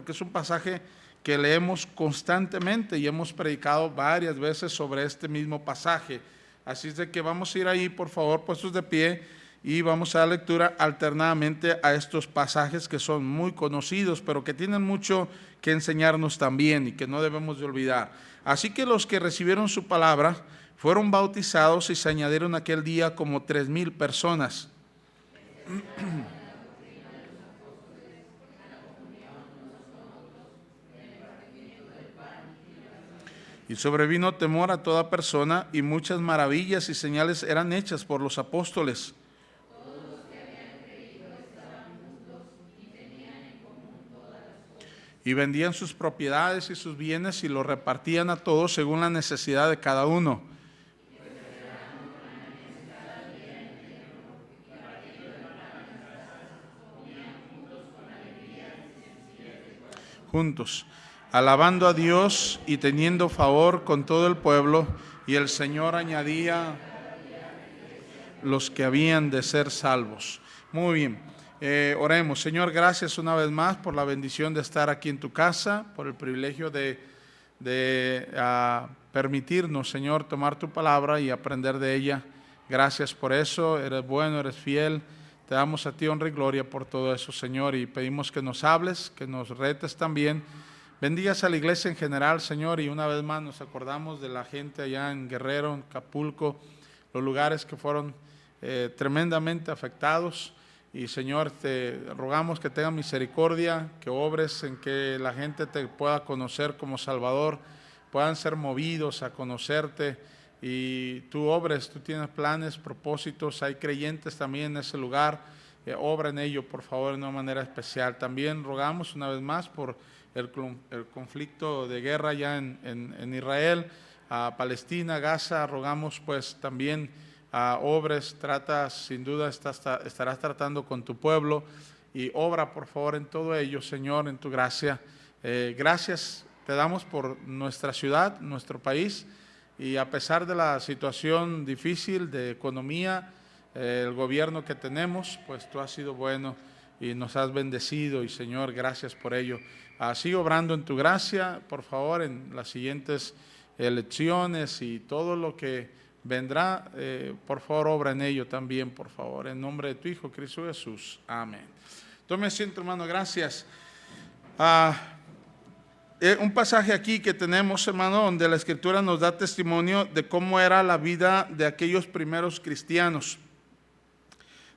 porque es un pasaje que leemos constantemente y hemos predicado varias veces sobre este mismo pasaje. Así es de que vamos a ir ahí, por favor, puestos de pie, y vamos a dar lectura alternadamente a estos pasajes que son muy conocidos, pero que tienen mucho que enseñarnos también y que no debemos de olvidar. Así que los que recibieron su palabra fueron bautizados y se añadieron aquel día como 3,000 personas. Y sobrevino temor a toda persona, y muchas maravillas y señales eran hechas por los apóstoles. Y vendían sus propiedades y sus bienes y los repartían a todos según la necesidad de cada uno. Juntos, alabando a Dios y teniendo favor con todo el pueblo, y el Señor añadía los que habían de ser salvos. Muy bien. Oremos. Señor, gracias una vez más por la bendición de estar aquí en tu casa, por el privilegio de permitirnos, Señor, tomar tu palabra y aprender de ella. Gracias por eso, eres bueno, eres fiel. Te damos a ti honra y gloria por todo eso, Señor, y pedimos que nos hables, que nos retes también. Bendigas a la iglesia en general, Señor, y una vez más nos acordamos de la gente allá en Guerrero, en Acapulco, los lugares que fueron tremendamente afectados. Y Señor, te rogamos que tengas misericordia, que obres en que la gente te pueda conocer como Salvador, puedan ser movidos a conocerte y tú obres, tú tienes planes, propósitos, hay creyentes también en ese lugar, obra en ello por favor de una manera especial. También rogamos una vez más por el conflicto de guerra ya en Israel, a Palestina, Gaza, rogamos pues también obres, sin duda estarás tratando con tu pueblo y obra por favor en todo ello, Señor, en tu gracia. Gracias te damos por nuestra ciudad, nuestro país, y a pesar de la situación difícil de economía, el gobierno que tenemos, pues tú has sido bueno y nos has bendecido, y Señor, gracias por ello. Sigue obrando en tu gracia, por favor, en las siguientes elecciones y todo lo que vendrá, por favor, obra en ello también, por favor, en nombre de tu Hijo, Cristo Jesús. Amén. Tome asiento, hermano, gracias. Un pasaje aquí que tenemos, hermano, donde la Escritura nos da testimonio de cómo era la vida de aquellos primeros cristianos.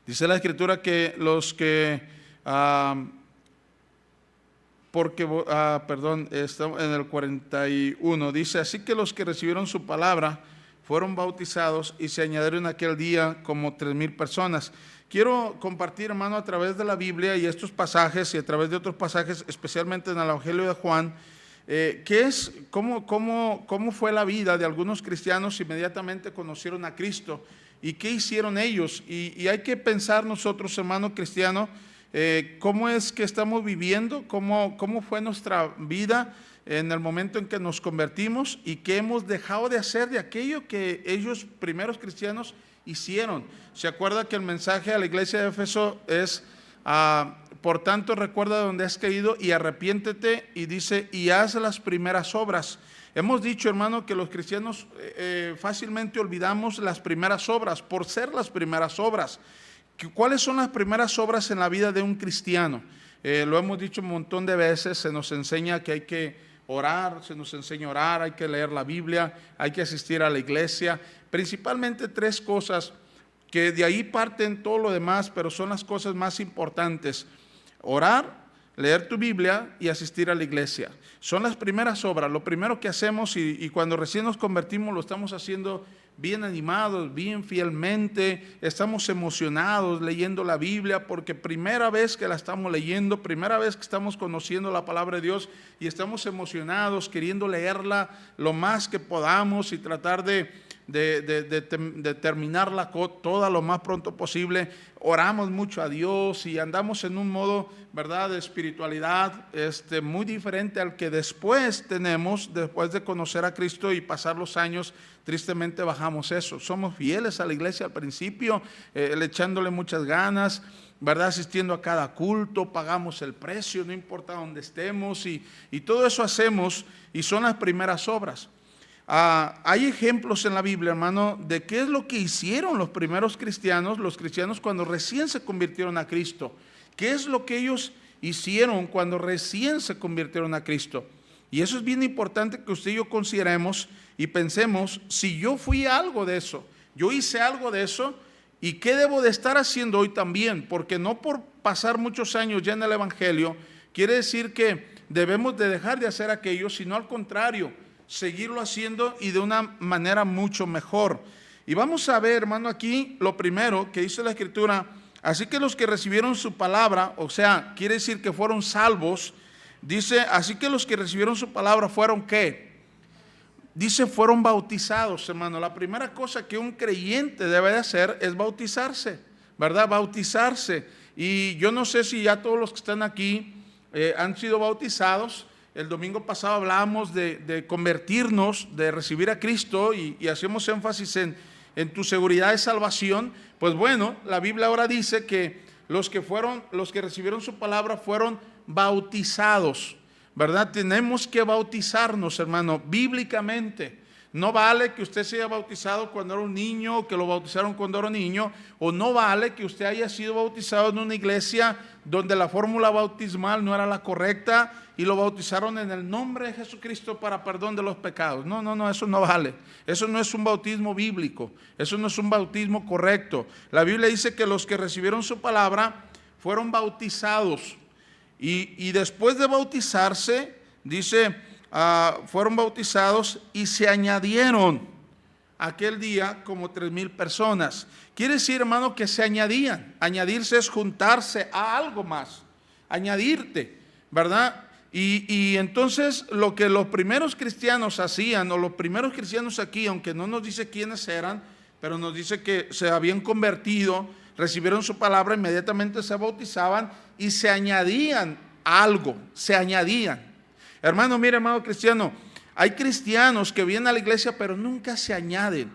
Dice la Escritura que los que, está en el 41, dice, así que los que recibieron su palabra fueron bautizados y se añadieron aquel día como 3,000 personas. Quiero compartir, hermano, a través de la Biblia y estos pasajes y a través de otros pasajes, especialmente en el Evangelio de Juan, cómo fue la vida de algunos cristianos inmediatamente conocieron a Cristo y qué hicieron ellos. Y hay que pensar nosotros, hermano cristiano, cómo es que estamos viviendo, cómo fue nuestra vida en el momento en que nos convertimos y qué hemos dejado de hacer de aquello que ellos, primeros cristianos, hicieron. ¿Se acuerda que el mensaje a la iglesia de Éfeso es, por tanto, recuerda de donde has caído y arrepiéntete, y dice, y haz las primeras obras? Hemos dicho, hermano, que los cristianos fácilmente olvidamos las primeras obras por ser las primeras obras. ¿Cuáles son las primeras obras en la vida de un cristiano? Lo hemos dicho un montón de veces, se nos enseña que hay que orar, se nos enseña a orar, hay que leer la Biblia, hay que asistir a la iglesia, principalmente 3 cosas que de ahí parten todo lo demás, pero son las cosas más importantes: orar, leer tu Biblia y asistir a la iglesia. Son las primeras obras, lo primero que hacemos, y cuando recién nos convertimos lo estamos haciendo bien animados, bien fielmente, estamos emocionados leyendo la Biblia porque primera vez que la estamos leyendo, primera vez que estamos conociendo la palabra de Dios y estamos emocionados queriendo leerla lo más que podamos y tratar de terminarla toda lo más pronto posible. Oramos mucho a Dios y andamos en un modo, ¿verdad?, de espiritualidad muy diferente al que después tenemos, después de conocer a Cristo y pasar los años. Tristemente bajamos eso. Somos fieles a la iglesia al principio, echándole muchas ganas, ¿verdad? Asistiendo a cada culto, pagamos el precio, no importa dónde estemos, y todo eso hacemos, y son las primeras obras. Hay ejemplos en la Biblia, hermano, de qué es lo que hicieron los primeros cristianos, los cristianos cuando recién se convirtieron a Cristo. ¿Qué es lo que ellos hicieron cuando recién se convirtieron a Cristo? Y eso es bien importante que usted y yo consideremos y pensemos, si yo fui algo de eso, yo hice algo de eso, ¿y qué debo de estar haciendo hoy también? Porque no por pasar muchos años ya en el Evangelio, quiere decir que debemos de dejar de hacer aquello, sino al contrario, seguirlo haciendo y de una manera mucho mejor. Y vamos a ver, hermano, aquí lo primero que dice la Escritura: así que los que recibieron su palabra, o sea, quiere decir que fueron salvos. Dice, así que los que recibieron su palabra fueron, ¿qué? Dice, fueron bautizados, hermano. La primera cosa que un creyente debe de hacer es bautizarse, ¿verdad? Bautizarse. Y yo no sé si ya todos los que están aquí han sido bautizados. El domingo pasado hablábamos de convertirnos, de recibir a Cristo, y hacemos énfasis en tu seguridad de salvación. Pues bueno, la Biblia ahora dice que los que recibieron su palabra fueron bautizados, ¿verdad? Tenemos que bautizarnos, hermano, bíblicamente. No vale que usted se haya bautizado cuando era un niño, o que lo bautizaron cuando era niño, o no vale que usted haya sido bautizado en una iglesia donde la fórmula bautismal no era la correcta y lo bautizaron en el nombre de Jesucristo para perdón de los pecados. No, eso no vale. Eso no es un bautismo bíblico, eso no es un bautismo correcto. La Biblia dice que los que recibieron su palabra fueron bautizados, y después de bautizarse, dice, fueron bautizados y se añadieron aquel día como 3,000 personas. Quiere decir, hermano, que se añadían. Añadirse es juntarse a algo más, añadirte, ¿verdad? Y entonces lo que los primeros cristianos hacían, o los primeros cristianos aquí, aunque no nos dice quiénes eran, pero nos dice que se habían convertido, recibieron su palabra, inmediatamente se bautizaban y se añadían algo, se añadían. Hermano, mire, hermano cristiano, hay cristianos que vienen a la iglesia pero nunca se añaden.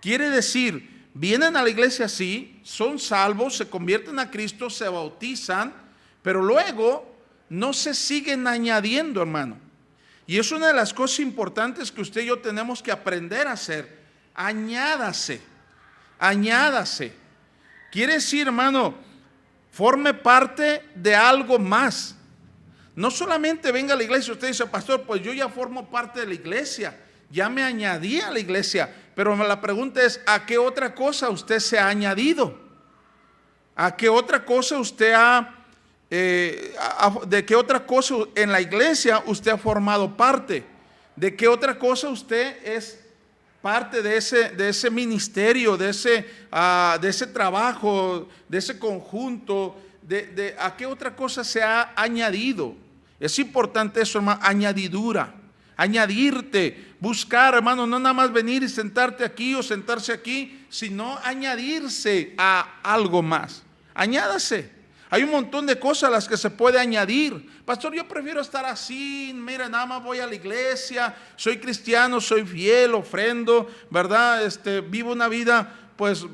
Quiere decir, vienen a la iglesia sí, son salvos, se convierten a Cristo, se bautizan, pero luego no se siguen añadiendo, hermano. Y es una de las cosas importantes que usted y yo tenemos que aprender a hacer. Añádase, añádase. Quiere decir, hermano, forme parte de algo más. No solamente venga a la iglesia, usted dice, pastor, pues yo ya formo parte de la iglesia, ya me añadí a la iglesia, pero la pregunta es, ¿a qué otra cosa usted se ha añadido? ¿A qué otra cosa usted de qué otra cosa en la iglesia usted ha formado parte? ¿De qué otra cosa usted es parte de ese ministerio, de ese trabajo, de ese conjunto? ¿A qué otra cosa se ha añadido? Es importante eso, hermano, añadidura, añadirte, buscar, hermano, no nada más venir y sentarte aquí o sentarse aquí, sino añadirse a algo más. Añádase. Hay un montón de cosas a las que se puede añadir. Pastor, yo prefiero estar así, mira, nada más voy a la iglesia, soy cristiano, soy fiel, ofrendo, ¿verdad? Vivo una vida pues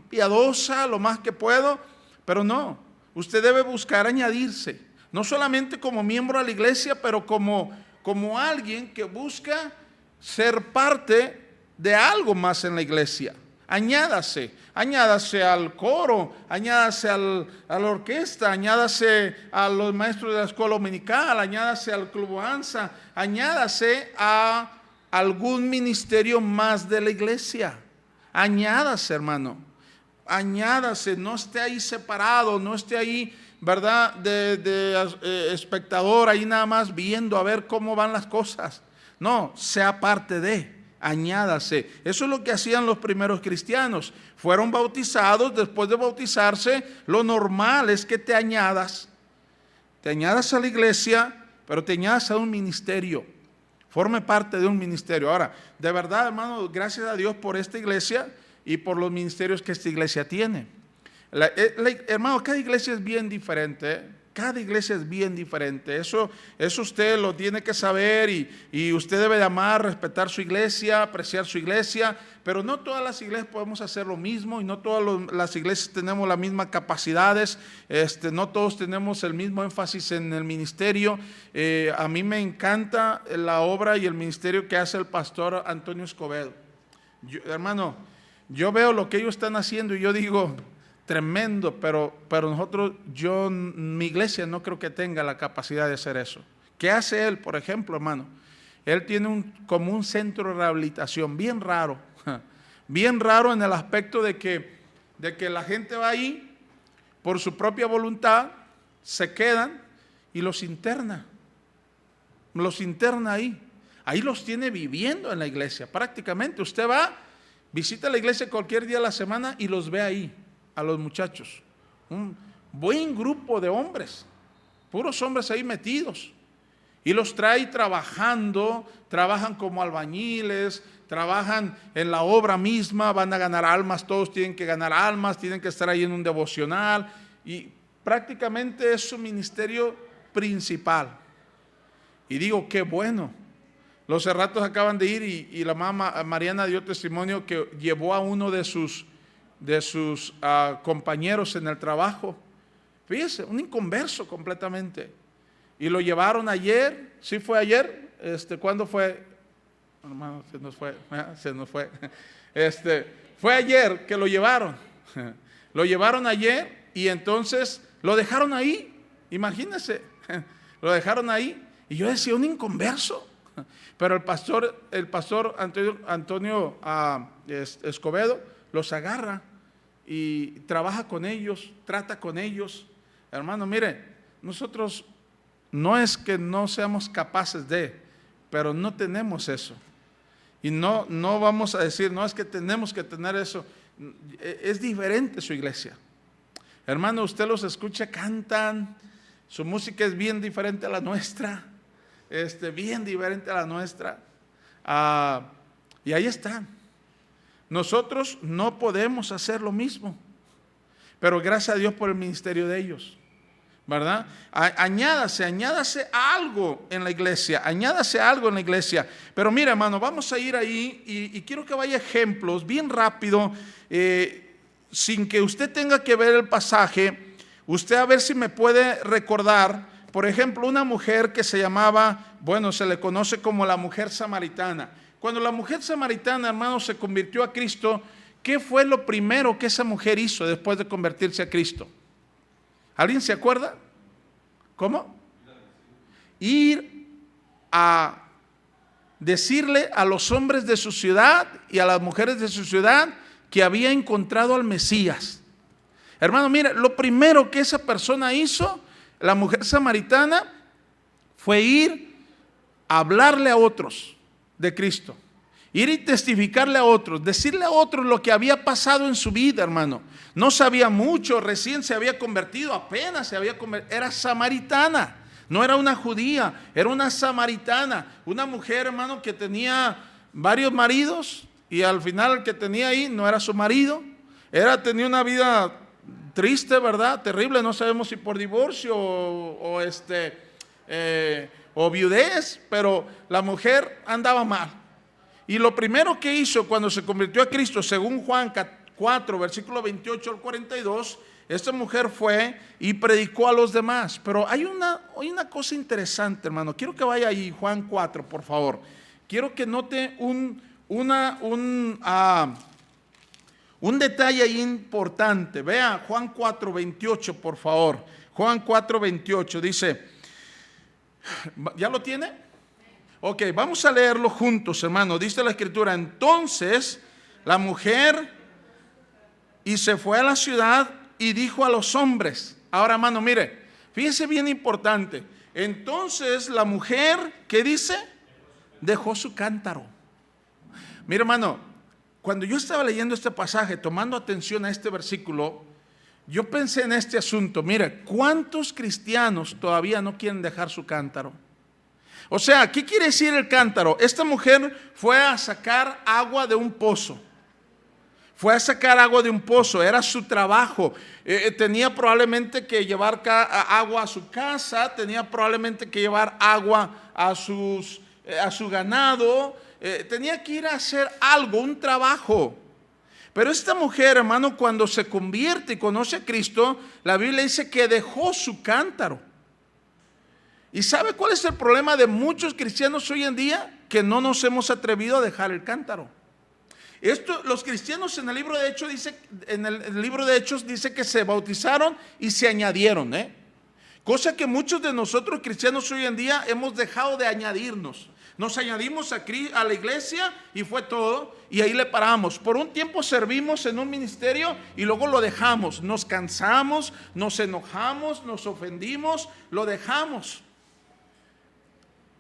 piadosa lo más que puedo, pero no, usted debe buscar añadirse, no solamente como miembro de la iglesia, pero como alguien que busca ser parte de algo más en la iglesia. Añádase al coro, añádase a la orquesta, añádase a los maestros de la escuela dominical, añádase al club ANSA, añádase a algún ministerio más de la iglesia. Añádase, hermano, añádase, no esté ahí separado, no esté ahí, ¿verdad?, de espectador, ahí nada más viendo a ver cómo van las cosas. No, sea parte de. Añádase. Eso es lo que hacían los primeros cristianos. Fueron bautizados, después de bautizarse, lo normal es que te añadas. Te añadas a la iglesia, pero te añadas a un ministerio. Forme parte de un ministerio. Ahora, de verdad, hermano, gracias a Dios por esta iglesia y por los ministerios que esta iglesia tiene. Hermano, cada iglesia es bien diferente. Cada iglesia es bien diferente. Eso usted lo tiene que saber y usted debe de amar, respetar su iglesia, apreciar su iglesia. Pero no todas las iglesias podemos hacer lo mismo y no todas las iglesias tenemos las mismas capacidades. No todos tenemos el mismo énfasis en el ministerio. A mí me encanta la obra y el ministerio que hace el pastor Antonio Escobedo. Hermano, yo veo lo que ellos están haciendo y yo digo, tremendo, pero nosotros, mi iglesia no creo que tenga la capacidad de hacer eso. ¿Qué hace él, por ejemplo, hermano? Él tiene como un centro de rehabilitación bien raro en el aspecto de que la gente va ahí por su propia voluntad, se quedan y los interna ahí los tiene viviendo en la iglesia, prácticamente. Usted va, visita la iglesia cualquier día de la semana y los ve ahí, a los muchachos, un buen grupo de hombres, puros hombres ahí metidos, y los trae trabajando, trabajan como albañiles, trabajan en la obra misma, van a ganar almas, todos tienen que ganar almas, tienen que estar ahí en un devocional, y prácticamente es su ministerio principal. Y digo, qué bueno. Los cerratos acaban de ir y la mamá Mariana dio testimonio que llevó a uno de sus compañeros en el trabajo, fíjese, un inconverso completamente, y lo llevaron ayer. ¿Sí fue ayer? ¿Cuándo fue? Hermano, se nos fue. Fue ayer que lo llevaron. Lo llevaron ayer y entonces lo dejaron ahí. Imagínense, lo dejaron ahí. Y yo decía, un inconverso. Pero el pastor Antonio Escobedo los agarra y trabaja con ellos, trata con ellos. Hermano, mire, nosotros no es que no seamos capaces de, pero no tenemos eso. Y no vamos a decir, no es que tenemos que tener eso. Es diferente su iglesia. Hermano, usted los escucha, cantan, su música es bien diferente a la nuestra, bien diferente a la nuestra. Y ahí están. Nosotros no podemos hacer lo mismo, pero gracias a Dios por el ministerio de ellos, ¿verdad? Añádase algo en la iglesia, Pero mira, hermano, vamos a ir ahí y quiero que vaya ejemplos bien rápido, sin que usted tenga que ver el pasaje. Usted a ver si me puede recordar, por ejemplo, una mujer que se llamaba, se le conoce como la mujer samaritana. Cuando la mujer samaritana, hermano, se convirtió a Cristo, ¿qué fue lo primero que esa mujer hizo después de convertirse a Cristo? ¿Alguien se acuerda? ¿Cómo? Ir a decirle a los hombres de su ciudad y a las mujeres de su ciudad que había encontrado al Mesías. Hermano, mira, lo primero que esa persona hizo, la mujer samaritana, fue ir a hablarle a otros de Cristo, ir y testificarle a otros, decirle a otros lo que había pasado en su vida, hermano. No sabía mucho, recién se había convertido, apenas se había convertido, era samaritana, no era una judía, era una samaritana, una mujer, hermano, que tenía varios maridos y al final el que tenía ahí no era su marido, tenía una vida triste, ¿verdad? Terrible, no sabemos si por divorcio o viudez, pero la mujer andaba mal. Y lo primero que hizo cuando se convirtió a Cristo, según Juan 4, versículo 28 al 42, esta mujer fue y predicó a los demás. Pero hay una cosa interesante, hermano. Quiero que vaya ahí, Juan 4, por favor. Quiero que note un detalle ahí importante. Vea Juan 4, 28, por favor. Juan 4, 28 dice, ¿ya lo tiene? Ok, vamos a leerlo juntos, hermano. Dice la escritura, entonces la mujer y se fue a la ciudad y dijo a los hombres. Ahora, hermano, mire, fíjese bien importante. Entonces la mujer, ¿qué dice? Dejó su cántaro. Mire, hermano, cuando yo estaba leyendo este pasaje, tomando atención a este versículo, yo pensé en este asunto. Mire, ¿cuántos cristianos todavía no quieren dejar su cántaro? O sea, ¿qué quiere decir el cántaro? Esta mujer fue a sacar agua de un pozo. Fue a sacar agua de un pozo, era su trabajo. Tenía probablemente que llevar agua a su casa, tenía probablemente que llevar agua a su ganado, tenía que ir a hacer algo, un trabajo. Pero esta mujer, hermano, cuando se convierte y conoce a Cristo, la Biblia dice que dejó su cántaro. ¿Y sabe cuál es el problema de muchos cristianos hoy en día? Que no nos hemos atrevido a dejar el cántaro. Los cristianos en el libro de Hechos dice que se bautizaron y se añadieron, cosa que muchos de nosotros cristianos hoy en día hemos dejado de añadirnos. Nos añadimos a la iglesia y fue todo, y ahí le paramos. Por un tiempo servimos en un ministerio y luego lo dejamos. Nos cansamos, nos enojamos, nos ofendimos, lo dejamos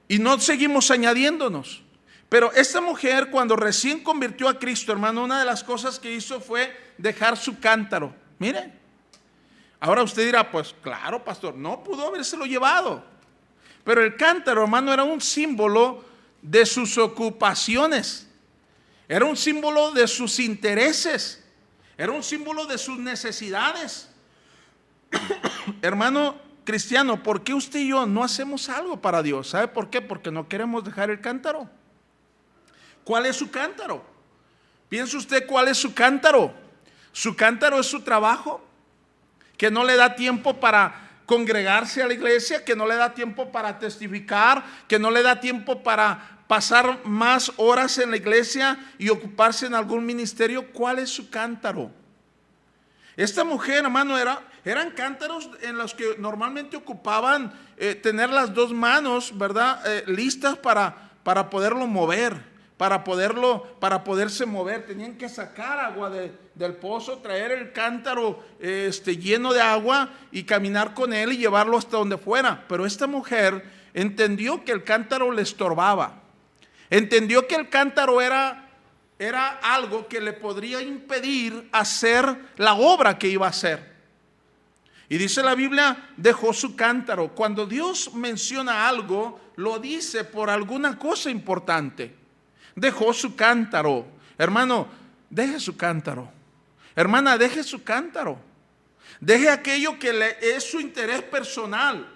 y no seguimos añadiéndonos. Pero esta mujer, cuando recién convirtió a Cristo, hermano, una de las cosas que hizo fue dejar su cántaro. Mire, ahora usted dirá, pues claro, pastor, no pudo habérselo llevado. Pero el cántaro, hermano, era un símbolo de sus ocupaciones. Era un símbolo de sus intereses. Era un símbolo de sus necesidades. Hermano cristiano, ¿por qué usted y yo no hacemos algo para Dios? ¿Sabe por qué? Porque no queremos dejar el cántaro. ¿Cuál es su cántaro? ¿Piensa usted cuál es su cántaro? Su cántaro es su trabajo, que no le da tiempo para congregarse a la iglesia, que no le da tiempo para testificar, que no le da tiempo para pasar más horas en la iglesia y ocuparse en algún ministerio. ¿Cuál es su cántaro? Esta mujer, hermano, eran cántaros en los que normalmente ocupaban tener las dos manos, ¿verdad? Listas para poderlo mover. Para poderse mover, tenían que sacar agua del pozo, traer el cántaro lleno de agua y caminar con él y llevarlo hasta donde fuera. Pero esta mujer entendió que el cántaro le estorbaba, entendió que el cántaro era algo que le podría impedir hacer la obra que iba a hacer. Y dice la Biblia, dejó su cántaro. Cuando Dios menciona algo, lo dice por alguna cosa importante. Dejó su cántaro. Hermano, deje su cántaro. Hermana, deje su cántaro. Deje aquello que es su interés personal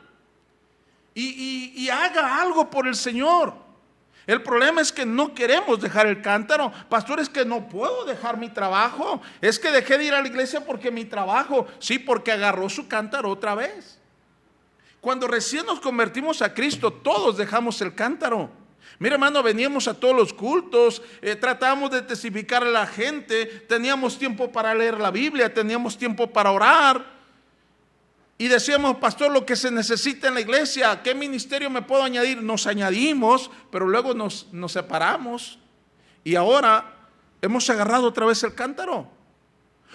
y haga algo por el Señor. El problema es que no queremos dejar el cántaro. Pastor, es que no puedo dejar mi trabajo. Es que dejé de ir a la iglesia porque mi trabajo. Sí, porque agarró su cántaro otra vez. Cuando recién nos convertimos a Cristo, todos dejamos el cántaro. Mira, hermano, veníamos a todos los cultos, tratábamos de testificar a la gente, teníamos tiempo para leer la Biblia, teníamos tiempo para orar. Y decíamos, pastor, lo que se necesita en la iglesia, ¿qué ministerio me puedo añadir? Nos añadimos, pero luego nos separamos. Y ahora hemos agarrado otra vez el cántaro.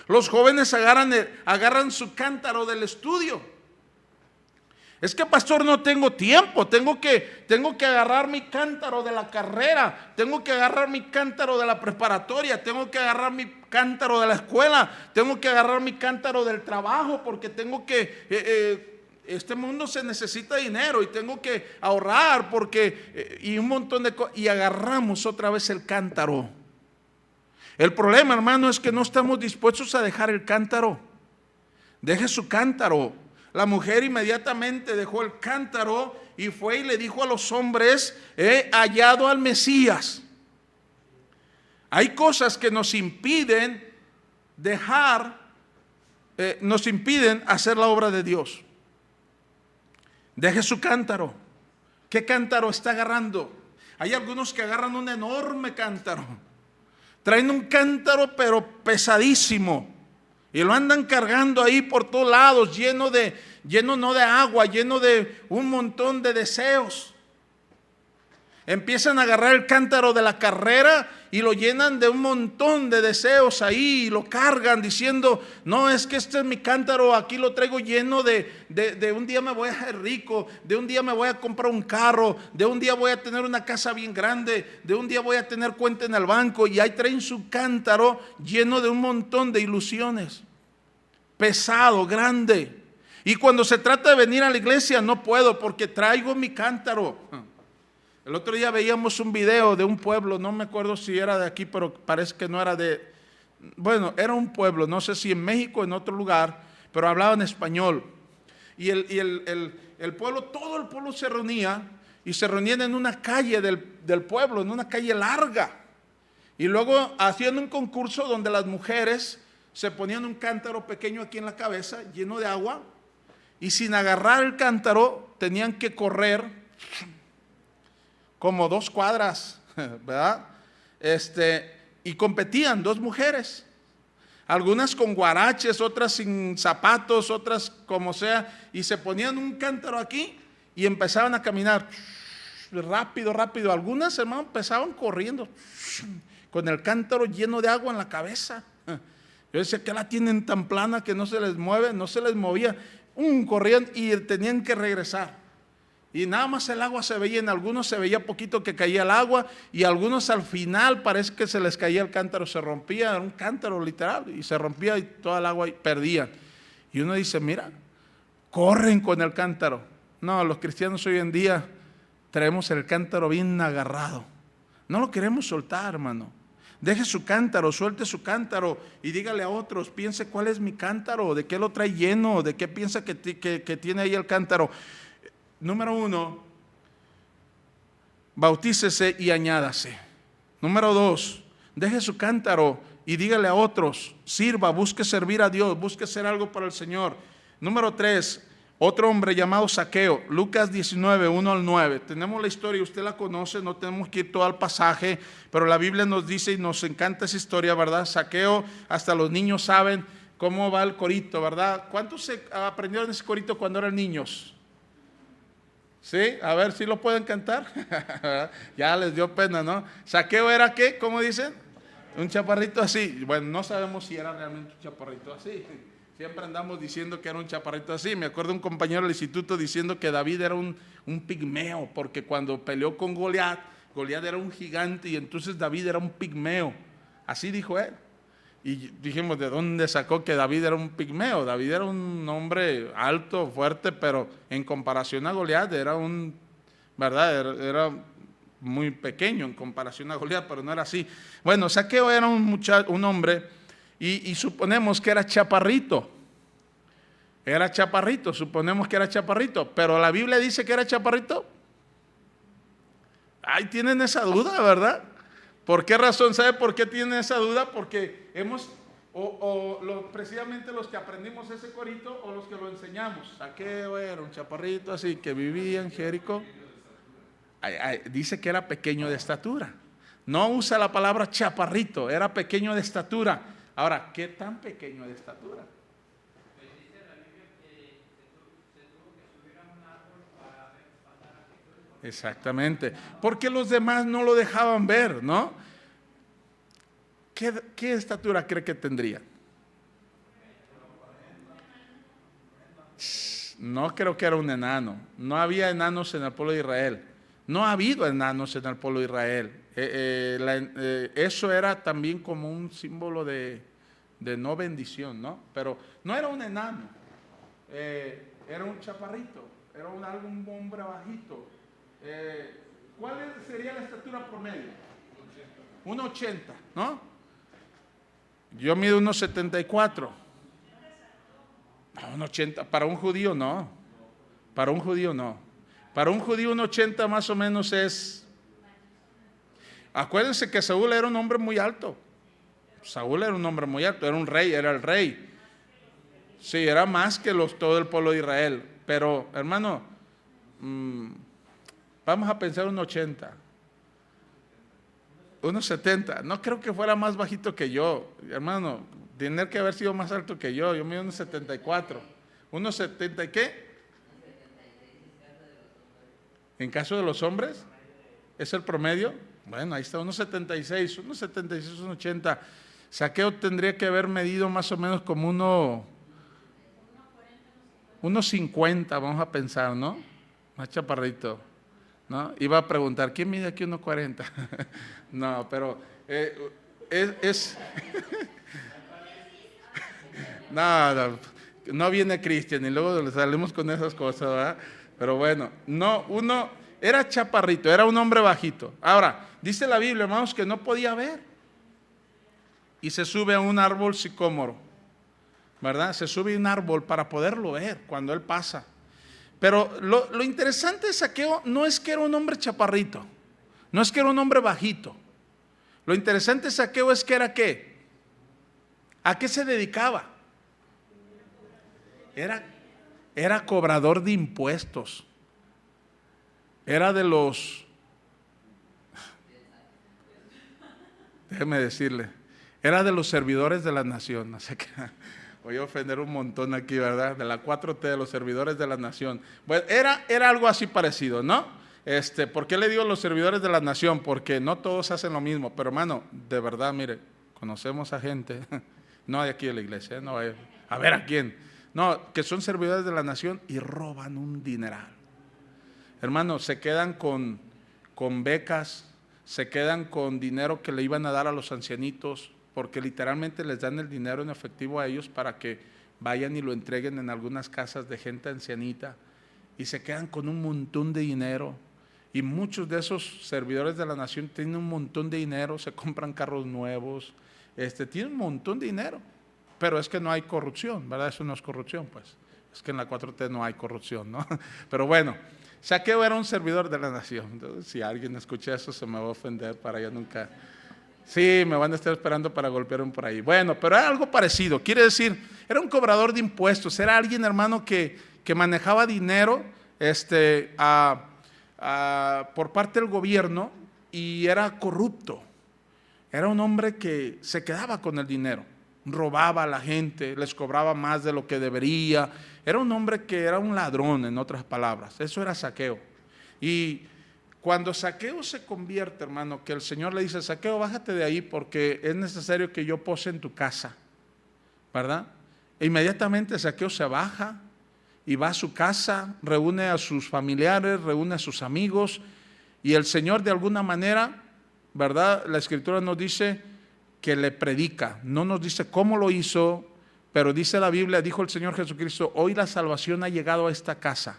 Los jóvenes agarran su cántaro del estudio. Es que, pastor, no tengo tiempo, tengo que agarrar mi cántaro de la carrera, tengo que agarrar mi cántaro de la preparatoria, tengo que agarrar mi cántaro de la escuela, tengo que agarrar mi cántaro del trabajo, porque tengo que, este mundo se necesita dinero y tengo que ahorrar, porque, y un montón de cosas, y agarramos otra vez el cántaro. El problema, hermano, es que no estamos dispuestos a dejar el cántaro. Deje su cántaro. La mujer inmediatamente dejó el cántaro y fue y le dijo a los hombres, he hallado al Mesías. Hay cosas que nos impiden hacer la obra de Dios. Deje su cántaro. ¿Qué cántaro está agarrando? Hay algunos que agarran un enorme cántaro. Traen un cántaro pero pesadísimo. Y lo andan cargando ahí por todos lados, lleno no de agua, lleno de un montón de deseos. Empiezan a agarrar el cántaro de la carrera y lo llenan de un montón de deseos ahí y lo cargan diciendo, no, es que este es mi cántaro, aquí lo traigo lleno de un día me voy a hacer rico, de un día me voy a comprar un carro, de un día voy a tener una casa bien grande, de un día voy a tener cuenta en el banco, y ahí traen su cántaro lleno de un montón de ilusiones, pesado, grande. Y cuando se trata de venir a la iglesia, no puedo porque traigo mi cántaro. El otro día veíamos un video de un pueblo, no me acuerdo si era de aquí, pero parece que no era bueno, era un pueblo, no sé si en México o en otro lugar, pero hablaban español. Y el pueblo, todo el pueblo se reunía, y se reunían en una calle del pueblo, en una calle larga. Y luego hacían un concurso donde las mujeres se ponían un cántaro pequeño aquí en la cabeza, lleno de agua, y sin agarrar el cántaro tenían que correr como 2 cuadras, ¿verdad? Y competían 2 mujeres, algunas con guaraches, otras sin zapatos, otras como sea, y se ponían un cántaro aquí y empezaban a caminar rápido, rápido. Algunas, hermano, empezaban corriendo con el cántaro lleno de agua en la cabeza. Yo decía, ¿qué la tienen tan plana que no se les mueve? No se les movía. Corrían y tenían que regresar. Y nada más el agua se veía, en algunos se veía poquito que caía el agua, y algunos al final parece que se les caía el cántaro, se rompía, era un cántaro literal, y se rompía y toda el agua perdían. Y uno dice, mira, corren con el cántaro. No, los cristianos hoy en día traemos el cántaro bien agarrado. No lo queremos soltar, hermano. Deje su cántaro, suelte su cántaro y dígale a otros, piense cuál es mi cántaro, de qué lo trae lleno, de qué piensa que tiene ahí el cántaro. Número 1, bautícese y añádase. Número 2, deje su cántaro y dígale a otros, sirva, busque servir a Dios, busque hacer algo para el Señor. Número 3, otro hombre llamado Zaqueo, Lucas 19, 1 al 9. Tenemos la historia, usted la conoce, no tenemos que ir todo al pasaje, pero la Biblia nos dice y nos encanta esa historia, ¿verdad? Zaqueo, hasta los niños saben cómo va el corito, ¿verdad? ¿Cuántos se aprendieron ese corito cuando eran niños? ¿Sí? A ver si lo pueden cantar. Ya les dio pena, ¿no? Zaqueo era ¿qué? ¿Cómo dicen? Un chaparrito así. Bueno, no sabemos si era realmente un chaparrito así. Siempre andamos diciendo que era un chaparrito así. Me acuerdo de un compañero del instituto diciendo que David era un pigmeo, porque cuando peleó con Goliat, Goliat era un gigante y entonces David era un pigmeo. Así dijo él. Y dijimos, ¿de dónde sacó que David era un pigmeo? David era un hombre alto, fuerte, pero en comparación a Goliat era ¿verdad? Era muy pequeño en comparación a Goliat, pero no era así. Bueno, Zaqueo era un hombre y suponemos que era chaparrito. Era chaparrito, suponemos que era chaparrito, pero la Biblia dice que era chaparrito. Ahí tienen esa duda, ¿verdad? ¿Por qué razón? ¿Sabe por qué tienen esa duda? Porque precisamente los que aprendimos ese corito o los que lo enseñamos. Zaqueo era un chaparrito así que vivía en Jericó. Dice que era pequeño de estatura. No usa la palabra chaparrito, era pequeño de estatura. Ahora, ¿qué tan pequeño de estatura? Exactamente, porque los demás no lo dejaban ver, ¿no? ¿Qué estatura cree que tendría? No creo que era un enano. No había enanos en el pueblo de Israel. No ha habido enanos en el pueblo de Israel. Eso era también como un símbolo de no bendición, ¿no? Pero no era un enano. Era un chaparrito. Era algún hombre bajito. ¿Cuál sería la estatura promedio? 1,80, ¿no? Yo mido 1,74. No, 1,80. Para un judío no. Para un judío no. Para un judío 1,80 más o menos es. Acuérdense que Saúl era un hombre muy alto. Saúl era un hombre muy alto, era un rey, era el rey. Sí, era más que todo el pueblo de Israel. Pero, hermano, vamos a pensar 1,80. 1,70. No creo que fuera más bajito que yo, hermano. Tiene que haber sido más alto que yo. Yo mido 1,74. 1,70 ¿y qué? En caso de los hombres, ¿es el promedio? Bueno, ahí está, 1,76, 1,80. Zaqueo tendría que haber medido más o menos como 1,50, vamos a pensar, ¿no? Más chaparrito, ¿no? Iba a preguntar, ¿quién mide aquí 1,40? No, pero no viene Cristian y luego salimos con esas cosas, ¿verdad? Pero bueno, no, uno era chaparrito, era un hombre bajito. Ahora, dice la Biblia, hermanos, que no podía ver. y se sube a un árbol sicómoro, ¿verdad? Se sube a un árbol para poderlo ver cuando él pasa. Pero lo interesante de Zaqueo no es que era un hombre chaparrito, no es que era un hombre bajito. Lo interesante de Zaqueo es que era ¿qué? ¿A qué se dedicaba? Era cobrador de impuestos. Era de los, déjeme decirle, era de los servidores de la nación. O sea que voy a ofender un montón aquí, ¿verdad? De la 4T, de los servidores de la nación. Bueno, era algo así parecido, ¿no? ¿Por qué le digo los servidores de la nación? Porque no todos hacen lo mismo. Pero hermano, de verdad, mire, conocemos a gente, no hay aquí en la iglesia, no hay, a ver a quién. No, que son servidores de la nación y roban un dineral. Hermano, se quedan con becas, se quedan con dinero que le iban a dar a los ancianitos, porque literalmente les dan el dinero en efectivo a ellos para que vayan y lo entreguen en algunas casas de gente ancianita, y se quedan con un montón de dinero. Y muchos de esos servidores de la nación tienen un montón de dinero, se compran carros nuevos, tienen un montón de dinero, pero es que no hay corrupción, ¿verdad? Eso no es corrupción, pues. Es que en la 4T no hay corrupción, ¿no? Pero bueno, Zaqueo era un servidor de la nación. Entonces, si alguien escucha eso, se me va a ofender para ya nunca. Sí, me van a estar esperando para golpearme por ahí. Bueno, pero era algo parecido. Quiere decir, era un cobrador de impuestos. Era alguien, hermano, que manejaba dinero por parte del gobierno y era corrupto. Era un hombre que se quedaba con el dinero, robaba a la gente, les cobraba más de lo que debería. Era un hombre que era un ladrón, en otras palabras. Eso era Zaqueo. Y cuando Zaqueo se convierte, hermano, que el Señor le dice: Zaqueo, bájate de ahí porque es necesario que yo pose en tu casa, ¿verdad? E inmediatamente Zaqueo se baja y va a su casa, reúne a sus familiares, reúne a sus amigos, y el Señor de alguna manera, ¿verdad? La Escritura nos dice que le predica, no nos dice cómo lo hizo, pero dice la Biblia, dijo el Señor Jesucristo: hoy la salvación ha llegado a esta casa.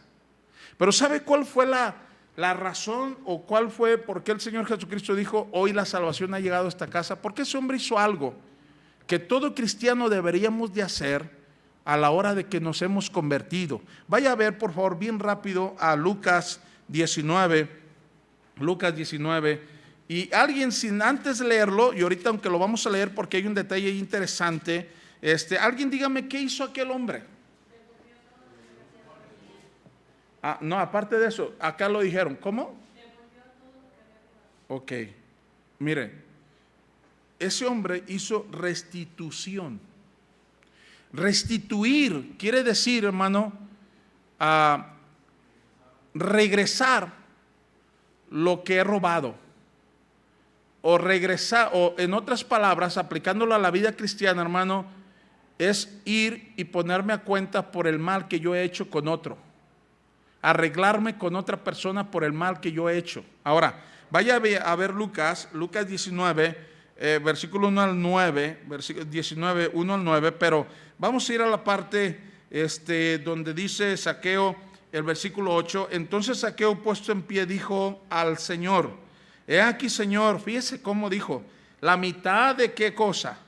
Pero ¿sabe cuál fue la razón o cuál fue por qué el Señor Jesucristo dijo: hoy la salvación ha llegado a esta casa? Porque ese hombre hizo algo que todo cristiano deberíamos de hacer a la hora de que nos hemos convertido. Vaya a ver, por favor, bien rápido a Lucas 19, y alguien sin antes leerlo, y ahorita aunque lo vamos a leer porque hay un detalle interesante, alguien dígame qué hizo aquel hombre. No, aparte de eso, acá lo dijeron, ¿cómo? Ok, mire, ese hombre hizo restitución. Restituir quiere decir, hermano, regresar lo que he robado, o regresar, o en otras palabras, aplicándolo a la vida cristiana, hermano, es ir y ponerme a cuenta por el mal que yo he hecho con otro, arreglarme con otra persona por el mal que yo he hecho. Ahora, vaya a ver Lucas 19, versículo 1 al 9, versículo 19, 1 al 9, pero vamos a ir a la parte donde dice Zaqueo, el versículo 8. Entonces Zaqueo, puesto en pie, dijo al Señor: he aquí, Señor, fíjese cómo dijo: la mitad de qué cosa,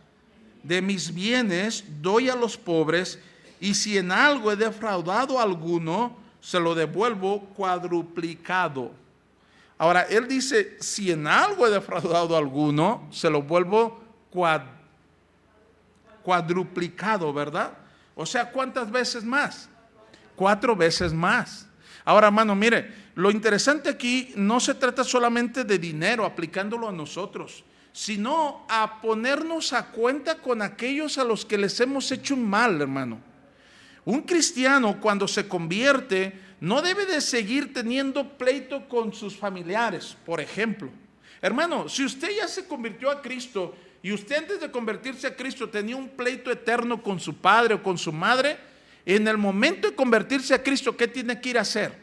de mis bienes doy a los pobres, y si en algo he defraudado a alguno, se lo devuelvo cuadruplicado. Ahora, él dice: si en algo he defraudado a alguno, se lo vuelvo cuadruplicado, ¿verdad? O sea, ¿cuántas veces más? 4 veces más. Ahora, hermano, mire, lo interesante aquí no se trata solamente de dinero, aplicándolo a nosotros, sino a ponernos a cuenta con aquellos a los que les hemos hecho un mal, hermano. Un cristiano, cuando se convierte, no debe de seguir teniendo pleito con sus familiares, por ejemplo. Hermano, si usted ya se convirtió a Cristo y usted antes de convertirse a Cristo tenía un pleito eterno con su padre o con su madre, en el momento de convertirse a Cristo, ¿qué tiene que ir a hacer?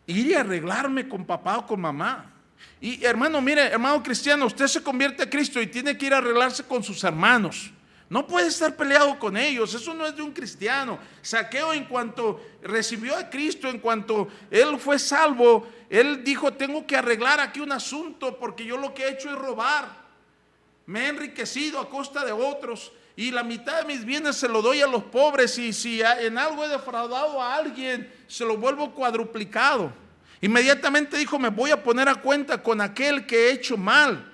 Ir y arreglarme con papá o con mamá. Y hermano, mire, hermano cristiano, usted se convierte a Cristo y tiene que ir a arreglarse con sus hermanos. No puede estar peleado con ellos, eso no es de un cristiano. Zaqueo, en cuanto recibió a Cristo, en cuanto él fue salvo, él dijo: tengo que arreglar aquí un asunto porque yo lo que he hecho es robar. me he enriquecido a costa de otros y la mitad de mis bienes se lo doy a los pobres, y si en algo he defraudado a alguien, se lo vuelvo cuadruplicado. Inmediatamente dijo, me voy a poner a cuenta con aquel que he hecho mal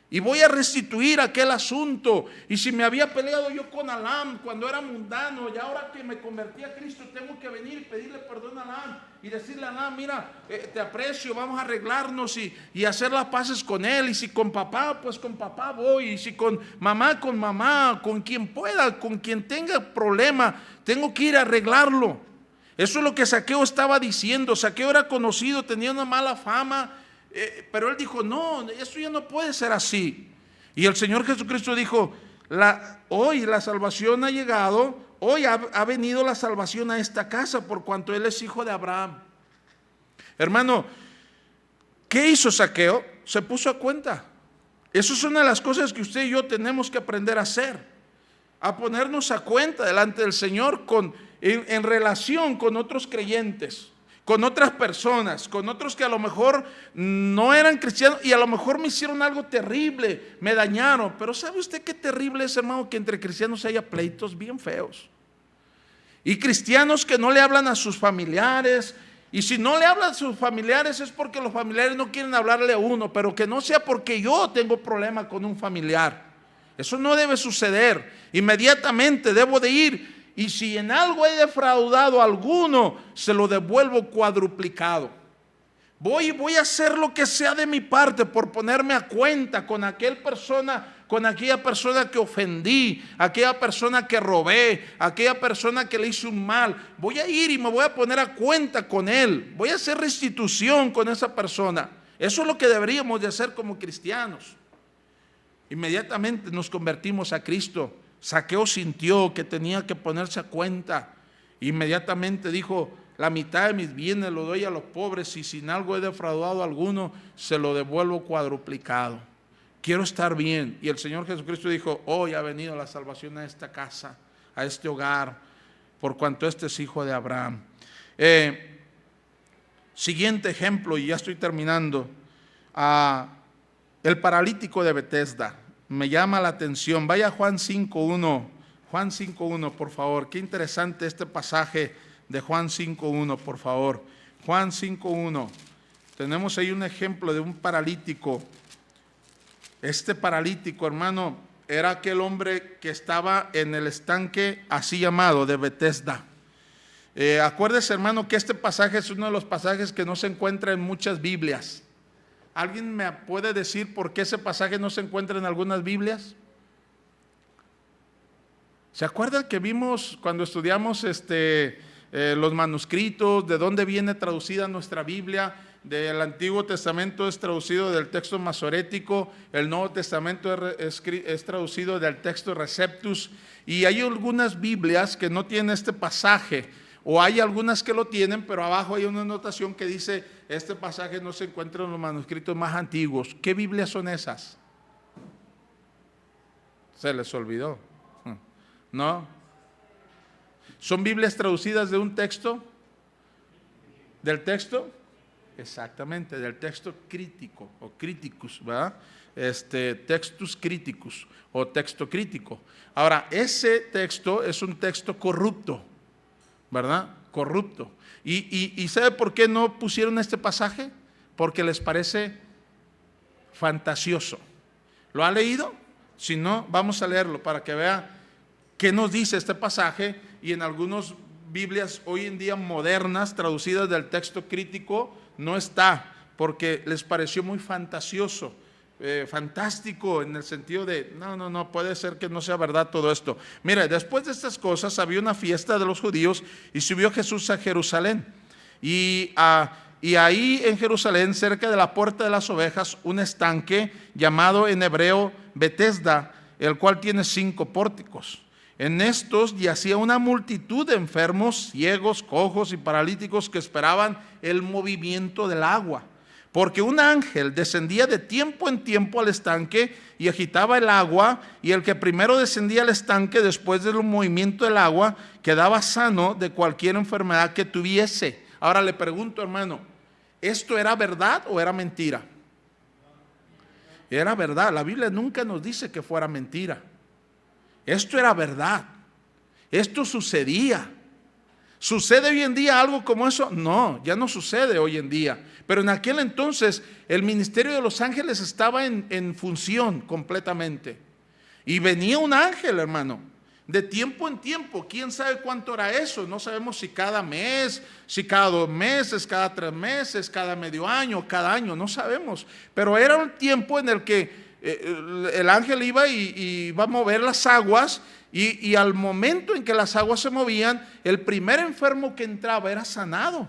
y voy a restituir aquel asunto. Y si me había peleado yo con Alam cuando era mundano, y ahora que me convertí a Cristo, tengo que venir y pedirle perdón a Alam y decirle a Alam, mira, te aprecio, vamos a arreglarnos y hacer las paces con él. Y si con papá, pues con papá voy. Y si con mamá, con quien pueda, con quien tenga problema, tengo que ir a arreglarlo. Eso es lo que Zaqueo estaba diciendo. Zaqueo era conocido, tenía una mala fama, pero él dijo, no, eso ya no puede ser así. Y el Señor Jesucristo dijo, hoy la salvación ha llegado, hoy ha venido la salvación a esta casa, por cuanto él es hijo de Abraham. Hermano, ¿qué hizo Zaqueo? Se puso a cuenta. Eso es una de las cosas que usted y yo tenemos que aprender a hacer, a ponernos a cuenta delante del Señor en relación con otros creyentes, con otras personas, con otros que a lo mejor no eran cristianos y a lo mejor me hicieron algo terrible, me dañaron. Pero ¿sabe usted qué terrible es, hermano, que entre cristianos haya pleitos bien feos? Y cristianos que no le hablan a sus familiares, y si no le hablan a sus familiares es porque los familiares no quieren hablarle a uno, pero que no sea porque yo tengo problema con un familiar. Eso no debe suceder. Inmediatamente debo de ir, y si en algo he defraudado a alguno, se lo devuelvo cuadruplicado. Voy a hacer lo que sea de mi parte por ponerme a cuenta con aquella persona que ofendí, aquella persona que robé, aquella persona que le hice un mal. Voy a ir y me voy a poner a cuenta con él. Voy a hacer restitución con esa persona. Eso es lo que deberíamos de hacer como cristianos. Inmediatamente nos convertimos a Cristo. Zaqueo sintió que tenía que ponerse a cuenta. Inmediatamente dijo, la mitad de mis bienes lo doy a los pobres, y si en algo he defraudado a alguno, se lo devuelvo cuadruplicado. Quiero estar bien. Y el Señor Jesucristo dijo, hoy ha venido la salvación a esta casa, a este hogar, por cuanto este es hijo de Abraham. Siguiente ejemplo, y ya estoy terminando. El paralítico de Betesda. Me llama la atención. Vaya a Juan 5:1. Juan 5:1, por favor. Qué interesante este pasaje de Juan 5:1, por favor. Juan 5:1. Tenemos ahí un ejemplo de un paralítico. Este paralítico, hermano, era aquel hombre que estaba en el estanque así llamado de Betesda. Acuérdese, hermano, que este pasaje es uno de los pasajes que no se encuentra en muchas Biblias. ¿Alguien me puede decir por qué ese pasaje no se encuentra en algunas Biblias? ¿Se acuerdan que vimos cuando estudiamos los manuscritos, de dónde viene traducida nuestra Biblia? Del Antiguo Testamento es traducido del texto masorético, el Nuevo Testamento es traducido del texto Receptus, y hay algunas Biblias que no tienen este pasaje, o hay algunas que lo tienen, pero abajo hay una anotación que dice, este pasaje no se encuentra en los manuscritos más antiguos. ¿Qué Biblias son esas? Se les olvidó, ¿no? ¿Son Biblias traducidas de un texto? ¿Del texto? Exactamente, del texto crítico o criticus, ¿verdad? Textus criticus o texto crítico. Ahora, ese texto es un texto corrupto, ¿verdad? Corrupto. ¿Y sabe por qué no pusieron este pasaje? Porque les parece fantasioso. ¿Lo ha leído? Si no, vamos a leerlo para que vea qué nos dice este pasaje. Y en algunas Biblias hoy en día modernas, traducidas del texto crítico, no está, porque les pareció muy fantasioso, fantástico, en el sentido de, no, puede ser que no sea verdad todo esto. Mira, después de estas cosas había una fiesta de los judíos y subió Jesús a Jerusalén. Y ahí en Jerusalén, cerca de la puerta de las ovejas, un estanque llamado en hebreo Betesda, el cual tiene 5 pórticos. En estos yacía una multitud de enfermos, ciegos, cojos y paralíticos que esperaban el movimiento del agua. Porque un ángel descendía de tiempo en tiempo al estanque y agitaba el agua, y el que primero descendía al estanque después del movimiento del agua quedaba sano de cualquier enfermedad que tuviese. Ahora le pregunto, hermano, ¿esto era verdad o era mentira? era verdad. La Biblia nunca nos dice que fuera mentira. Esto era verdad. Esto sucedía. ¿Sucede hoy en día algo como eso? No, ya no sucede hoy en día. Pero en aquel entonces el ministerio de los ángeles estaba en función completamente. Y venía un ángel, hermano, de tiempo en tiempo. ¿Quién sabe cuánto era eso? No sabemos si cada mes, si cada 2 meses, cada 3 meses, cada medio año, cada año, no sabemos. Pero era un tiempo en el que el ángel iba y iba a mover las aguas. Y al momento en que las aguas se movían, el primer enfermo que entraba era sanado.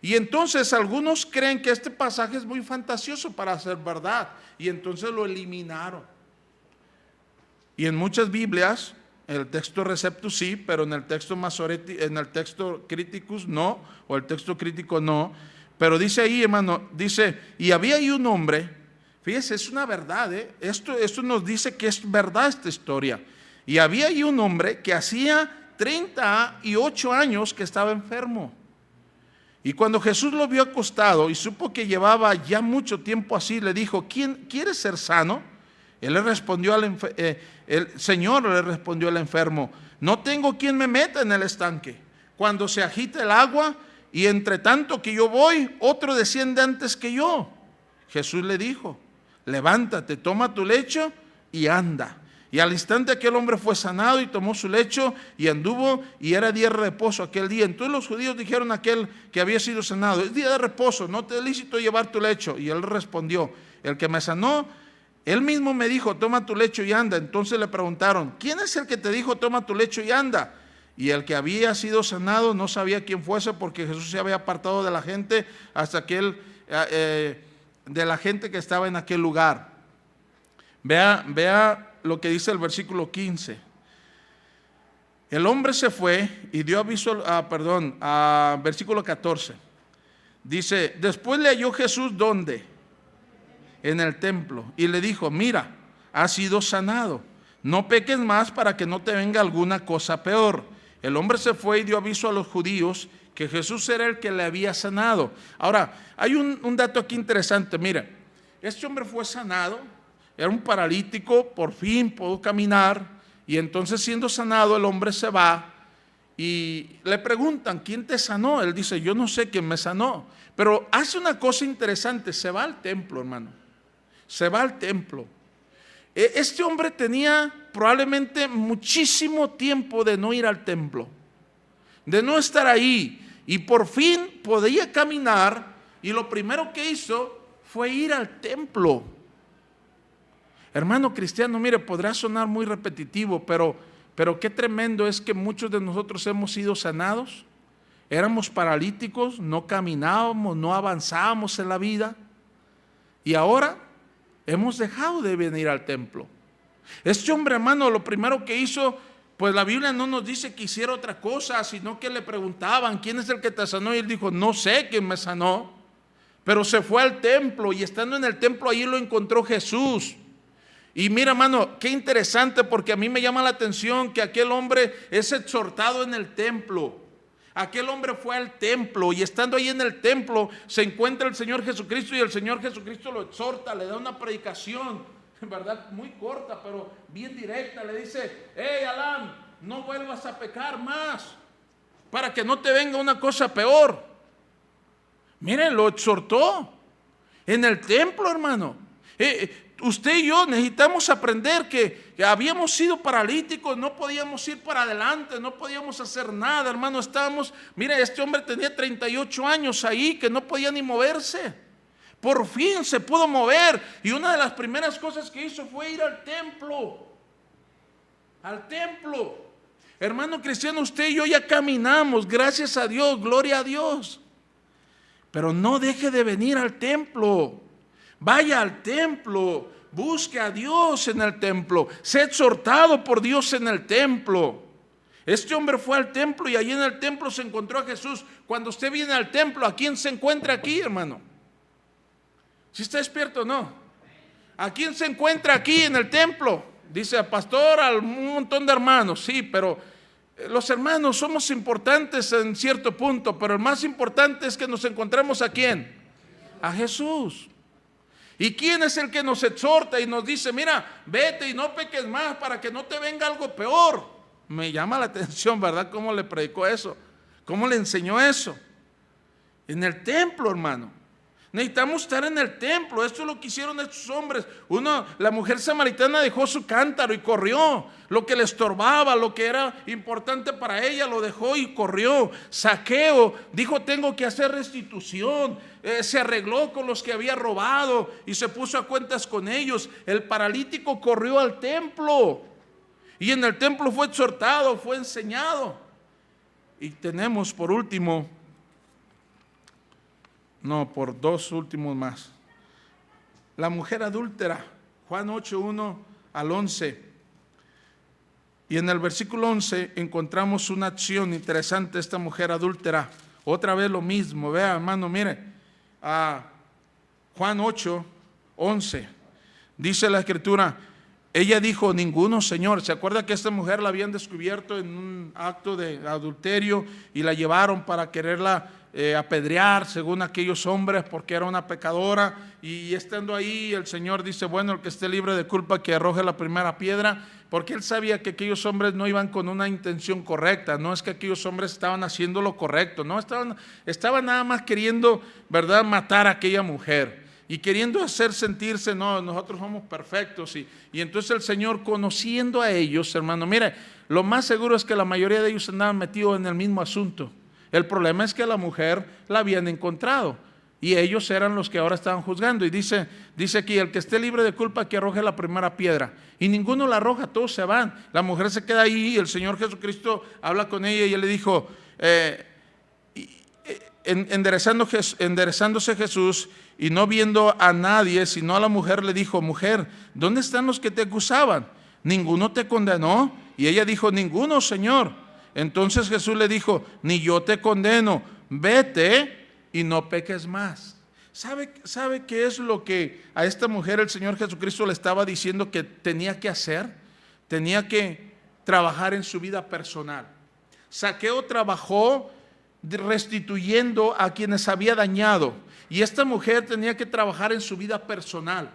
Y entonces algunos creen que este pasaje es muy fantasioso para ser verdad, y entonces lo eliminaron. Y en muchas Biblias, el texto Receptus sí, pero en el texto en el texto Criticus no, o el texto crítico no. Pero dice ahí, hermano, dice, y había ahí un hombre, fíjese, es una verdad, esto nos dice que es verdad esta historia. Y había ahí un hombre que hacía 38 años que estaba enfermo. Y cuando Jesús lo vio acostado y supo que llevaba ya mucho tiempo así, le dijo, ¿quieres ser sano? Él le respondió el Señor le respondió al enfermo, no tengo quien me meta en el estanque cuando se agita el agua, y entre tanto que yo voy, otro desciende antes que yo. Jesús le dijo, levántate, toma tu lecho y anda. Y al instante aquel hombre fue sanado y tomó su lecho y anduvo, y era día de reposo aquel día. Entonces los judíos dijeron a aquel que había sido sanado, es día de reposo, no te es lícito llevar tu lecho. Y él respondió, el que me sanó, él mismo me dijo, toma tu lecho y anda. Entonces le preguntaron, ¿quién es el que te dijo, toma tu lecho y anda? Y el que había sido sanado no sabía quién fuese, porque Jesús se había apartado de la gente hasta de la gente que estaba en aquel lugar. Vea lo que dice el versículo 15. El hombre se fue y dio aviso, versículo 14. Dice, después le halló Jesús, ¿dónde? En el templo. Y le dijo, mira, has sido sanado. No peques más para que no te venga alguna cosa peor. El hombre se fue y dio aviso a los judíos que Jesús era el que le había sanado. Ahora, hay un dato aquí interesante. Mira, este hombre fue sanado. Era un paralítico, por fin pudo caminar, y entonces siendo sanado el hombre se va y le preguntan, ¿quién te sanó? Él dice, yo no sé quién me sanó, pero hace una cosa interesante, se va al templo, hermano, se va al templo. Este hombre tenía probablemente muchísimo tiempo de no ir al templo, de no estar ahí, y por fin podía caminar, y lo primero que hizo fue ir al templo. Hermano cristiano, mire, podrá sonar muy repetitivo, pero qué tremendo es que muchos de nosotros hemos sido sanados. Éramos paralíticos, no caminábamos, no avanzábamos en la vida, y ahora hemos dejado de venir al templo. Este hombre, hermano, lo primero que hizo, pues la Biblia no nos dice que hiciera otra cosa, sino que le preguntaban, ¿quién es el que te sanó? Y él dijo, no sé quién me sanó, pero se fue al templo, y estando en el templo allí lo encontró Jesús. Y mira, hermano, qué interesante, porque a mí me llama la atención que aquel hombre es exhortado en el templo. Aquel hombre fue al templo, y estando ahí en el templo se encuentra el Señor Jesucristo, y el Señor Jesucristo lo exhorta, le da una predicación, en verdad muy corta, pero bien directa. Le dice, hey Alan, no vuelvas a pecar más, para que no te venga una cosa peor. Miren, lo exhortó en el templo, hermano. Usted y yo necesitamos aprender que habíamos sido paralíticos, no podíamos ir para adelante, no podíamos hacer nada, hermano. Mire, este hombre tenía 38 años ahí que no podía ni moverse. Por fin se pudo mover, y una de las primeras cosas que hizo fue ir al templo. Al templo. Hermano cristiano, usted y yo ya caminamos, gracias a Dios, gloria a Dios. Pero no deje de venir al templo. Vaya al templo, busque a Dios en el templo, sea exhortado por Dios en el templo. Este hombre fue al templo, y allí en el templo se encontró a Jesús. Cuando usted viene al templo, ¿a quién se encuentra aquí, hermano? ¿Si está despierto o no? ¿A quién se encuentra aquí en el templo? Dice el pastor, a un montón de hermanos. Sí, pero los hermanos somos importantes en cierto punto, pero el más importante es que nos encontremos ¿a quién? A Jesús. ¿Y quién es el que nos exhorta y nos dice, mira, vete y no peques más para que no te venga algo peor? Me llama la atención, ¿verdad? ¿Cómo le predicó eso? ¿Cómo le enseñó eso? En el templo, hermano. Necesitamos estar en el templo. Esto es lo que hicieron estos hombres. La mujer samaritana dejó su cántaro y corrió. Lo que le estorbaba, lo que era importante para ella, lo dejó y corrió. Zaqueo dijo, tengo que hacer restitución. Se arregló con los que había robado y se puso a cuentas con ellos. El paralítico corrió al templo y en el templo fue exhortado, fue enseñado. Y tenemos por último, por dos últimos más, la mujer adúltera, Juan 8, 1 al 11. Y en el versículo 11 encontramos una acción interesante de esta mujer adúltera. Otra vez lo mismo, vea hermano, mire, Juan 8, 11, dice la escritura, ella dijo, ninguno, Señor. ¿Se acuerda que esta mujer la habían descubierto en un acto de adulterio y la llevaron para quererla apedrear según aquellos hombres porque era una pecadora? Y estando ahí el Señor dice, bueno, el que esté libre de culpa que arroje la primera piedra, porque Él sabía que aquellos hombres no iban con una intención correcta. No es que aquellos hombres estaban haciendo lo correcto, no, estaban nada más queriendo, ¿verdad?, matar a aquella mujer y queriendo hacer sentirse, no, nosotros somos perfectos. Y entonces el Señor, conociendo a ellos, hermano, mire, lo más seguro es que la mayoría de ellos andaban metidos en el mismo asunto. El problema es que a la mujer la habían encontrado y ellos eran los que ahora estaban juzgando. Y dice aquí, el que esté libre de culpa que arroje la primera piedra. Y ninguno la arroja, todos se van. La mujer se queda ahí y el Señor Jesucristo habla con ella y Él le dijo, enderezándose Jesús y no viendo a nadie sino a la mujer, le dijo, mujer, ¿dónde están los que te acusaban? ¿Ninguno te condenó? Y ella dijo, ninguno, Señor. Entonces Jesús le dijo, ni yo te condeno, vete y no peques más. ¿Sabe qué es lo que a esta mujer el Señor Jesucristo le estaba diciendo que tenía que hacer? Tenía que trabajar en su vida personal. Zaqueo trabajó restituyendo a quienes había dañado, y esta mujer tenía que trabajar en su vida personal.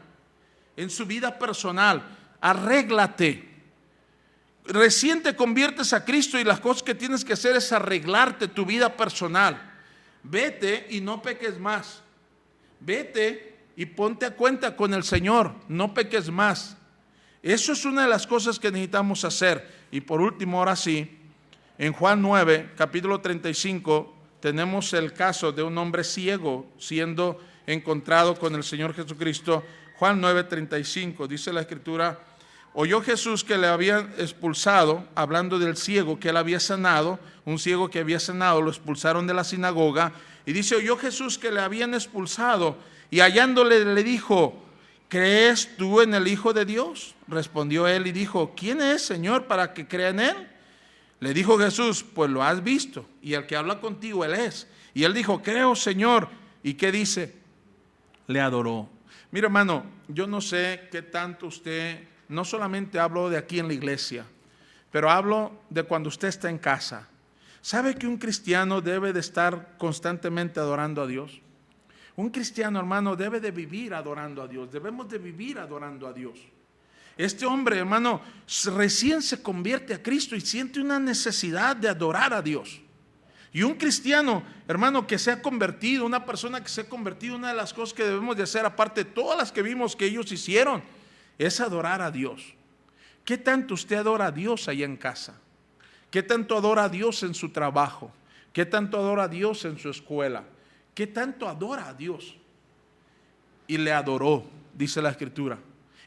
En su vida personal, arréglate. Recién te conviertes a Cristo y las cosas que tienes que hacer es arreglarte tu vida personal. Vete y no peques más. Vete y ponte a cuenta con el Señor, no peques más. Eso es una de las cosas que necesitamos hacer. Y por último, ahora sí, en Juan 9, capítulo 35, tenemos el caso de un hombre ciego siendo encontrado con el Señor Jesucristo. Juan 9, 35, dice la Escritura, oyó Jesús que le habían expulsado, hablando del ciego que él había sanado, un ciego que había sanado, lo expulsaron de la sinagoga, y dice, oyó Jesús que le habían expulsado, y hallándole le dijo, ¿crees tú en el Hijo de Dios? Respondió él y dijo, ¿quién es, Señor, para que crea en él? Le dijo Jesús, pues lo has visto, y el que habla contigo, él es. Y él dijo, creo, Señor. ¿Y qué dice? Le adoró. Mira, hermano, yo no sé qué tanto usted, no solamente hablo de aquí en la iglesia, pero hablo de cuando usted está en casa. ¿Sabe que un cristiano debe de estar constantemente adorando a Dios? Un cristiano, hermano, debe de vivir adorando a Dios. Debemos de vivir adorando a Dios. Este hombre, hermano, recién se convierte a Cristo y siente una necesidad de adorar a Dios. Y un cristiano, hermano, que se ha convertido, una persona que se ha convertido, una de las cosas que debemos de hacer, aparte de todas las que vimos que ellos hicieron, es adorar a Dios. ¿Qué tanto usted adora a Dios allá en casa? ¿Qué tanto adora a Dios en su trabajo? ¿Qué tanto adora a Dios en su escuela? ¿Qué tanto adora a Dios? Y le adoró, dice la Escritura.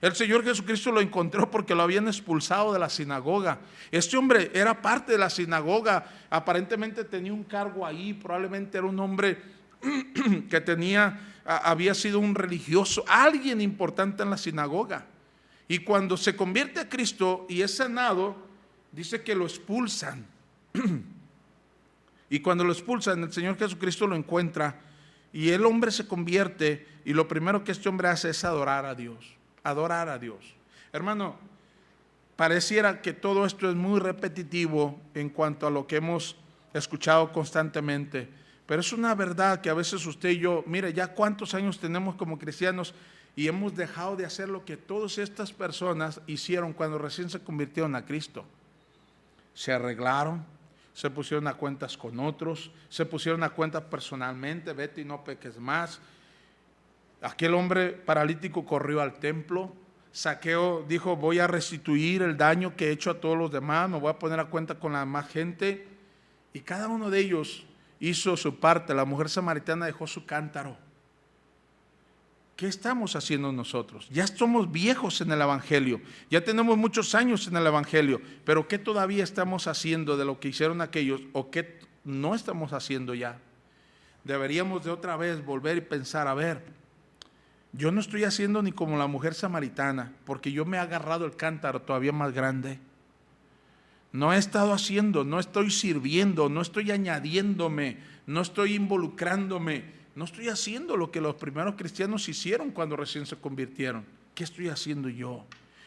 El Señor Jesucristo lo encontró porque lo habían expulsado de la sinagoga. Este hombre era parte de la sinagoga, aparentemente tenía un cargo ahí, probablemente era un hombre que había sido un religioso, alguien importante en la sinagoga. Y cuando se convierte a Cristo y es sanado, dice que lo expulsan. Y cuando lo expulsan, el Señor Jesucristo lo encuentra y el hombre se convierte, y lo primero que este hombre hace es adorar a Dios. Adorar a Dios. Hermano, pareciera que todo esto es muy repetitivo en cuanto a lo que hemos escuchado constantemente, Pero es una verdad que a veces usted y yo, mire, ya cuántos años tenemos como cristianos y hemos dejado de hacer lo que todas estas personas hicieron cuando recién se convirtieron a Cristo. Se arreglaron, se pusieron a cuentas con otros, se pusieron a cuentas personalmente, vete y no peques más. Aquel hombre paralítico corrió al templo. Zaqueo dijo, voy a restituir el daño que he hecho a todos los demás, me voy a poner a cuenta con la demás gente. Y cada uno de ellos hizo su parte. La mujer samaritana dejó su cántaro. ¿Qué estamos haciendo nosotros? Ya somos viejos en el Evangelio, ya tenemos muchos años en el Evangelio, pero ¿qué todavía estamos haciendo de lo que hicieron aquellos o qué no estamos haciendo ya? Deberíamos de otra vez volver y pensar, a ver, yo no estoy haciendo ni como la mujer samaritana, porque yo me he agarrado el cántaro todavía más grande. No he estado haciendo, no estoy sirviendo, no estoy añadiéndome, no estoy involucrándome. No estoy haciendo lo que los primeros cristianos hicieron cuando recién se convirtieron. ¿Qué estoy haciendo yo?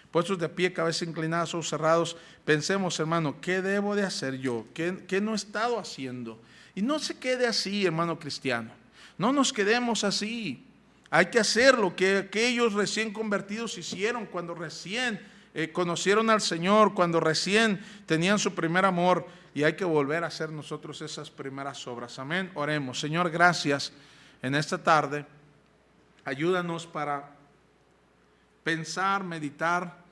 Puestos de pie, cabeza inclinada, ojos cerrados, pensemos, hermano, ¿qué debo de hacer yo? ¿Qué no he estado haciendo? Y no se quede así, hermano cristiano. No nos quedemos así. Hay que hacer lo que aquellos recién convertidos hicieron cuando recién conocieron al Señor, cuando recién tenían su primer amor, y hay que volver a hacer nosotros esas primeras obras. Amén. Oremos. Señor, gracias en esta tarde. Ayúdanos para pensar, meditar,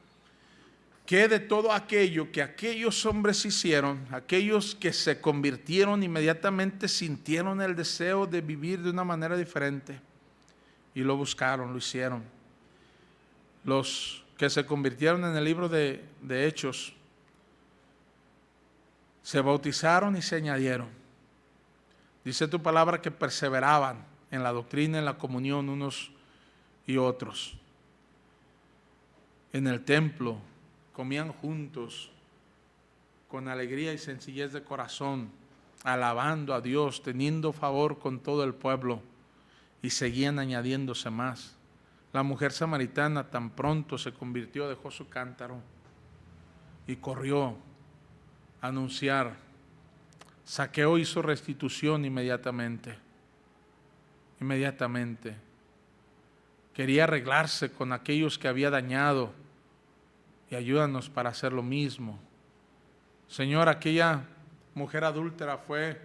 que de todo aquello que aquellos hombres hicieron, aquellos que se convirtieron inmediatamente sintieron el deseo de vivir de una manera diferente y lo buscaron, lo hicieron. Los que se convirtieron en el libro de Hechos se bautizaron y se añadieron. Dice tu palabra que perseveraban en la doctrina, en la comunión unos y otros. En el templo comían juntos con alegría y sencillez de corazón, alabando a Dios, teniendo favor con todo el pueblo, y seguían añadiéndose más. La mujer samaritana tan pronto se convirtió, dejó su cántaro y corrió a anunciar. Zaqueo hizo restitución inmediatamente. Quería arreglarse con aquellos que había dañado, y ayúdanos para hacer lo mismo. Señor, aquella mujer adúltera fue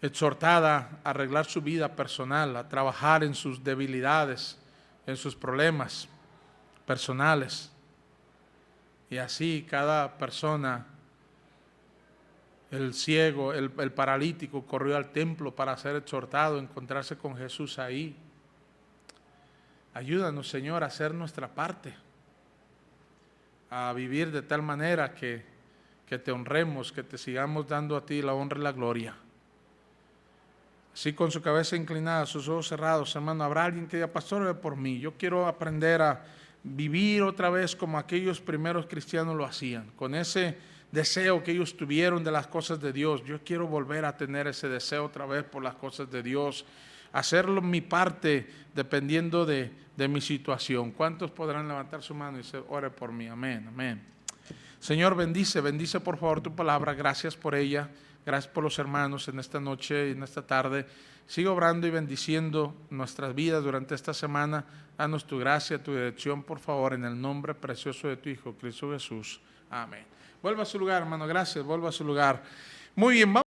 exhortada a arreglar su vida personal, a trabajar en sus debilidades, en sus problemas personales. Y así cada persona, el ciego, el paralítico, corrió al templo para ser exhortado, encontrarse con Jesús ahí. Ayúdanos, Señor, a hacer nuestra parte, a vivir de tal manera que te honremos, que te sigamos dando a ti la honra y la gloria. Así, con su cabeza inclinada, sus ojos cerrados, hermano, habrá alguien que diga, pastor, ore por mí. Yo quiero aprender a vivir otra vez como aquellos primeros cristianos lo hacían, con ese deseo que ellos tuvieron de las cosas de Dios. Yo quiero volver a tener ese deseo otra vez por las cosas de Dios, hacerlo mi parte dependiendo de mi situación. ¿Cuántos podrán levantar su mano y decir, ore por mí? Amén, amén. Señor, bendice por favor tu palabra. Gracias por ella. Gracias por los hermanos en esta noche y en esta tarde. Sigue obrando y bendiciendo nuestras vidas durante esta semana. Danos tu gracia, tu dirección, por favor, en el nombre precioso de tu Hijo, Cristo Jesús. Amén. Vuelva a su lugar, hermano. Gracias. Vuelva a su lugar. Muy bien.